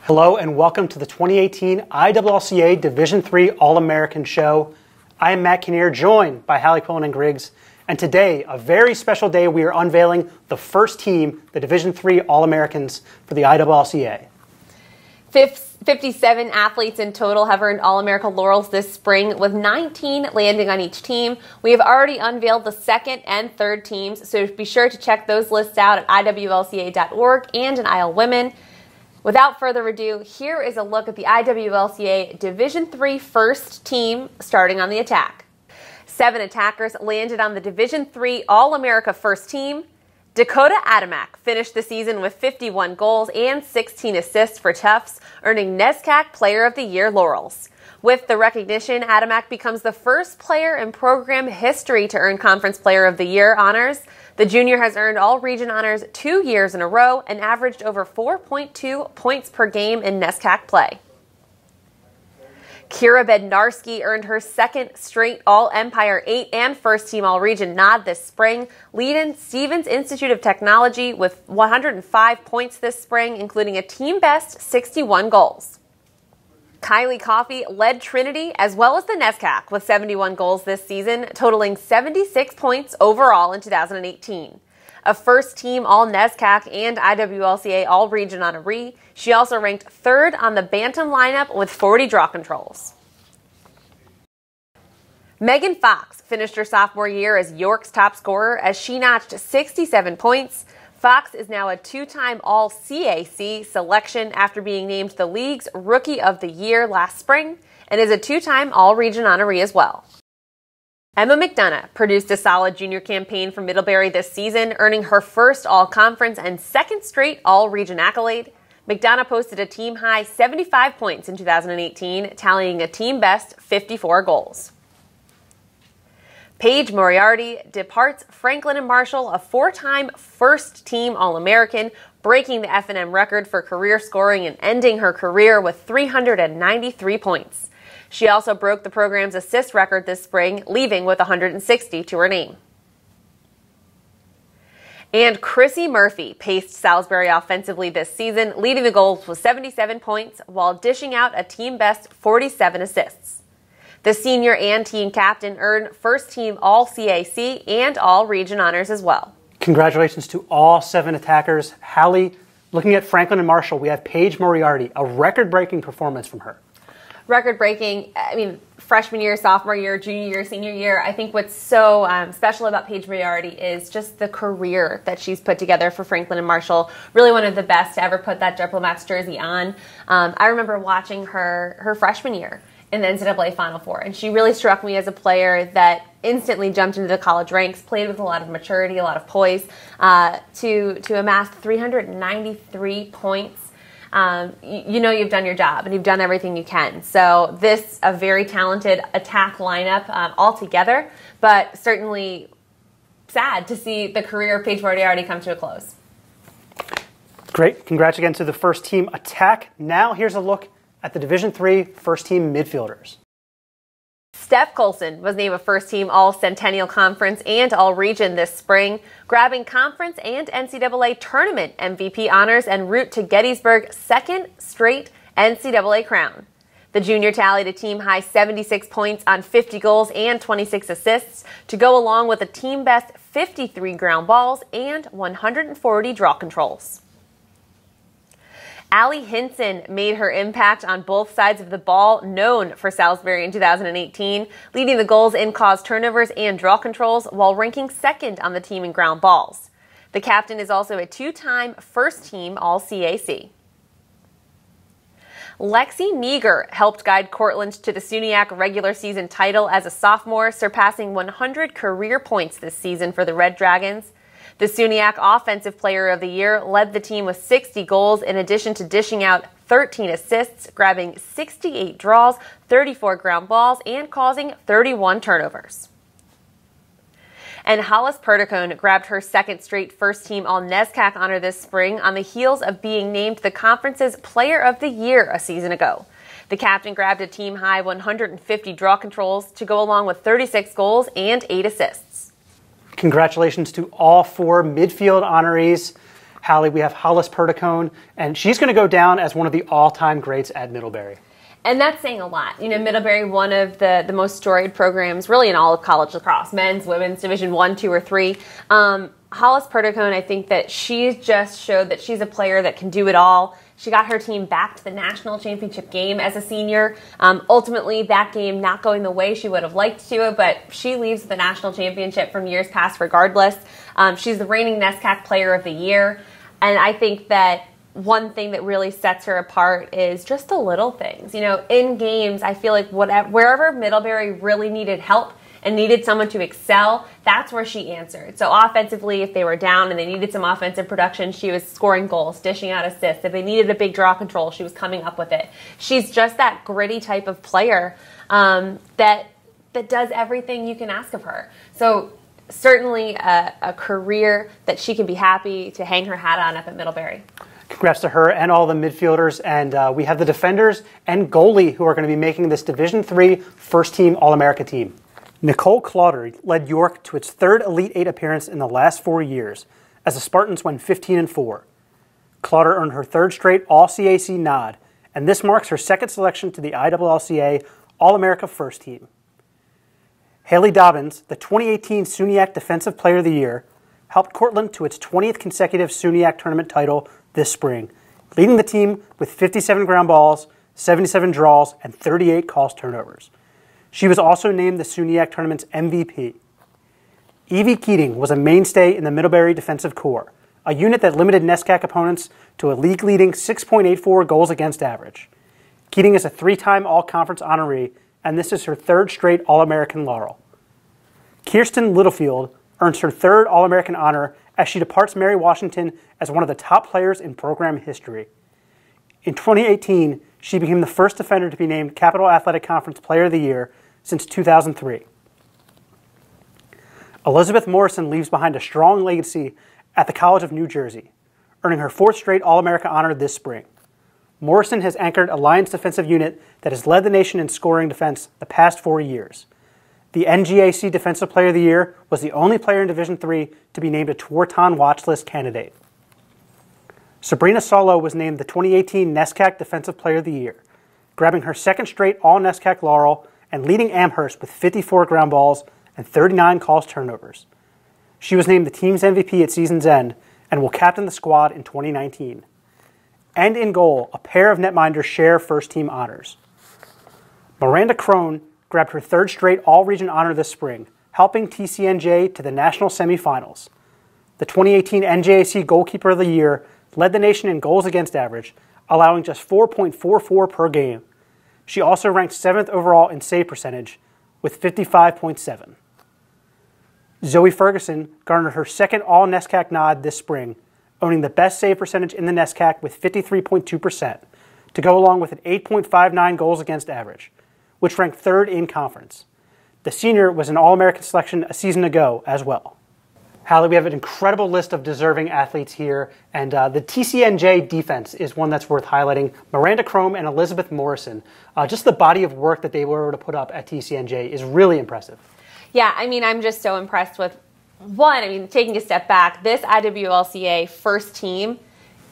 Hello and welcome to the 2018 IWLCA Division III All-American Show. I am Matt Kinnear, joined by Hallie Quillen and Griggs. And today, a very special day, we are unveiling the first team, the Division III All-Americans for the IWLCA. 57 athletes in total have earned All-America laurels this spring, with 19 landing on each team. We have already unveiled the second and third teams, so be sure to check those lists out at IWLCA.org and in Aisle Women. Without further ado, here is a look at the IWLCA Division III first team starting on the attack. 7 attackers landed on the Division III All-America first team. Dakota Adamak finished the season with 51 goals and 16 assists for Tufts, earning NESCAC Player of the Year laurels. With the recognition, Adamak becomes the first player in program history to earn Conference Player of the Year honors. The junior has earned all-region honors 2 years in a row and averaged over 4.2 points per game in NESCAC play. Kira Bednarski earned her second straight All-Empire 8 and first-team All-Region nod this spring, leading Stevens Institute of Technology with 105 points this spring, including a team-best 61 goals. Kylie Coffey led Trinity as well as the NESCAC with 71 goals this season, totaling 76 points overall in 2018. A first-team All-NESCAC and IWLCA All-Region honoree, she also ranked third on the Bantam lineup with 40 draw controls. Megan Fox finished her sophomore year as York's top scorer as she notched 67 points. Fox is now a 2-time All-CAC selection after being named the league's Rookie of the Year last spring and is a 2-time All-Region honoree as well. Emma McDonough produced a solid junior campaign for Middlebury this season, earning her first All-Conference and second straight All-Region accolade. McDonough posted a team-high 75 points in 2018, tallying a team-best 54 goals. Paige Moriarty departs Franklin and Marshall, a 4-time first-team All-American, breaking the F&M record for career scoring and ending her career with 393 points. She also broke the program's assist record this spring, leaving with 160 to her name. And Chrissy Murphy paced Salisbury offensively this season, leading the goals with 77 points while dishing out a team-best 47 assists. The senior and team captain earned first-team All-CAC and All-Region honors as well. Congratulations to all 7 attackers. Hallie, looking at Franklin and Marshall, we have Paige Moriarty, a record-breaking performance from her. Record-breaking, freshman year, sophomore year, junior year, senior year. I think what's so special about Paige Moriarty is just the career that she's put together for Franklin and Marshall. Really one of the best to ever put that Diplomats jersey on. I remember watching her freshman year in the NCAA Final Four, and she really struck me as a player that instantly jumped into the college ranks, played with a lot of maturity, a lot of poise, to amass 393 points. You know you've done your job and you've done everything you can. So this, a very talented attack lineup altogether, but certainly sad to see the career of Paige Moriarty come to a close. Great. Congrats again to the first team attack. Now here's a look at the Division III first team midfielders. Steph Colson was named a first-team All-Centennial Conference and All-Region this spring, grabbing conference and NCAA tournament MVP honors en route to Gettysburg's second straight NCAA crown. The junior tallied a team-high 76 points on 50 goals and 26 assists to go along with a team-best 53 ground balls and 140 draw controls. Allie Hinson made her impact on both sides of the ball known for Salisbury in 2018, leading the goals in caused turnovers and draw controls while ranking second on the team in ground balls. The captain is also a 2-time first-team All-CAC. Lexi Meager helped guide Cortland to the SUNYAC regular season title as a sophomore, surpassing 100 career points this season for the Red Dragons. The SUNYAC Offensive Player of the Year led the team with 60 goals in addition to dishing out 13 assists, grabbing 68 draws, 34 ground balls, and causing 31 turnovers. And Hollis Perticone grabbed her second straight first-team All-NESCAC honor this spring on the heels of being named the conference's Player of the Year a season ago. The captain grabbed a team-high 150 draw controls to go along with 36 goals and 8 assists. Congratulations to all 4 midfield honorees. Hallie, we have Hollis Perdicone, and she's going to go down as one of the all-time greats at Middlebury. And that's saying a lot. You know, Middlebury, one of the most storied programs really in all of college lacrosse, men's, women's, Division 1, 2, or 3. Hollis Perdicone, I think that she's just showed that she's a player that can do it all. She got her team back to the national championship game as a senior. Ultimately, that game not going the way she would have liked to, but she leaves the national championship from years past regardless. She's the reigning NESCAC Player of the Year. And I think that one thing that really sets her apart is just the little things. You know, in games, I feel like wherever Middlebury really needed help and needed someone to excel, that's where she answered. So offensively, if they were down and they needed some offensive production, she was scoring goals, dishing out assists. If they needed a big draw control, she was coming up with it. She's just that gritty type of player that does everything you can ask of her. So certainly a career that she can be happy to hang her hat on up at Middlebury. Congrats to her and all the midfielders. And we have the defenders and goalie who are going to be making this Division III first-team All-America team. Nicole Clauder led York to its third Elite Eight appearance in the last 4 years, as the Spartans went 15-4. Clauder earned her third straight All-CAC nod, and this marks her second selection to the IWLCA All-America First Team. Haley Dobbins, the 2018 SUNYAC Defensive Player of the Year, helped Cortland to its 20th consecutive SUNYAC tournament title this spring, leading the team with 57 ground balls, 77 draws, and 38 calls turnovers. She was also named the SUNYAC tournament's MVP. Evie Keating was a mainstay in the Middlebury defensive corps, a unit that limited NESCAC opponents to a league-leading 6.84 goals against average. Keating is a three-time All-Conference honoree, and this is her third straight All-American laurel. Kirsten Littlefield earns her third All-American honor as she departs Mary Washington as one of the top players in program history. In 2018, she became the first defender to be named Capital Athletic Conference Player of the Year since 2003. Elizabeth Morrison leaves behind a strong legacy at the College of New Jersey, earning her fourth straight All-America honor this spring. Morrison has anchored a Lions defensive unit that has led the nation in scoring defense the past 4 years. The NGAC Defensive Player of the Year was the only player in Division III to be named a Tewaaraton watch list candidate. Sabrina Solo was named the 2018 NESCAC Defensive Player of the Year, grabbing her second straight All-NESCAC laurel and leading Amherst with 54 ground balls and 39 calls turnovers. She was named the team's MVP at season's end and will captain the squad in 2019. And in goal, a pair of netminders share first-team honors. Miranda Crone grabbed her third straight All-Region honor this spring, helping TCNJ to the national semifinals. The 2018 NJAC Goalkeeper of the Year led the nation in goals against average, allowing just 4.44 per game. She also ranked 7th overall in save percentage with 55.7. Zoe Ferguson garnered her second All-NESCAC nod this spring, owning the best save percentage in the NESCAC with 53.2%, to go along with an 8.59 goals against average, which ranked third in conference. The senior was an All-American selection a season ago as well. Hallie, we have an incredible list of deserving athletes here, and the TCNJ defense is one that's worth highlighting. Miranda Crome and Elizabeth Morrison. Just the body of work that they were able to put up at TCNJ is really impressive. Yeah, I mean, I'm just so impressed with, taking a step back, this IWLCA first team,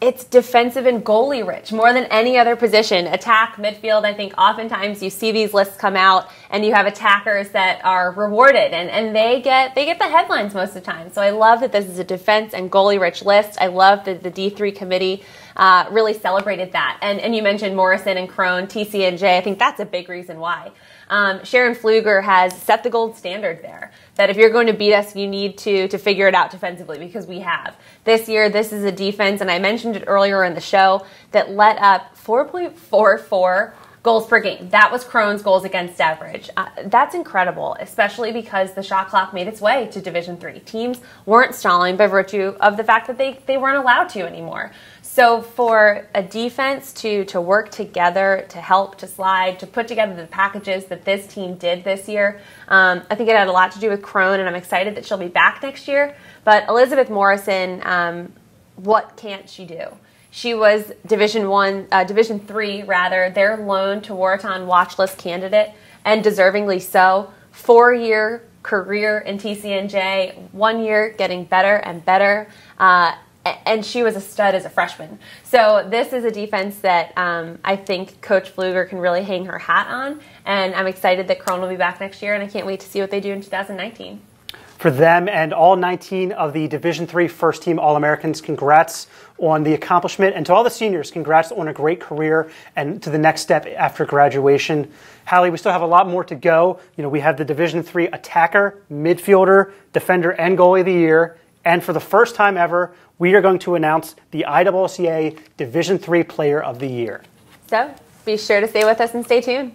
it's defensive and goalie rich more than any other position. Attack, midfield, I think oftentimes you see these lists come out and you have attackers that are rewarded and they get the headlines most of the time. So I love that this is a defense and goalie rich list. I love that the D3 committee really celebrated that. And you mentioned Morrison and Crone, TCNJ. I think that's a big reason why. Sharon Pfluger has set the gold standard there, that if you're going to beat us, you need to figure it out defensively, because we have. This year, this is a defense, and I mentioned it earlier in the show, that let up 4.44 goals per game. That was Crone's goals against average. That's incredible, especially because the shot clock made its way to Division III. Teams weren't stalling by virtue of the fact that they weren't allowed to anymore. So for a defense to work together, to help, to slide, to put together the packages that this team did this year, I think it had a lot to do with Crone, and I'm excited that she'll be back next year. But Elizabeth Morrison, what can't she do? She was Division III, their lone Tewaaraton watch list candidate, and deservingly so. 4-year career in TCNJ, 1 year getting better and better. and she was a stud as a freshman. So this is a defense that I think Coach Pfluger can really hang her hat on, and I'm excited that Crone will be back next year, and I can't wait to see what they do in 2019. For them and all 19 of the Division III first-team All-Americans, congrats on the accomplishment. And to all the seniors, congrats on a great career and to the next step after graduation. Hallie, we still have a lot more to go. We have the Division III attacker, midfielder, defender, and goalie of the year. And for the first time ever, we are going to announce the IWLCA Division III Player of the Year. So be sure to stay with us and stay tuned.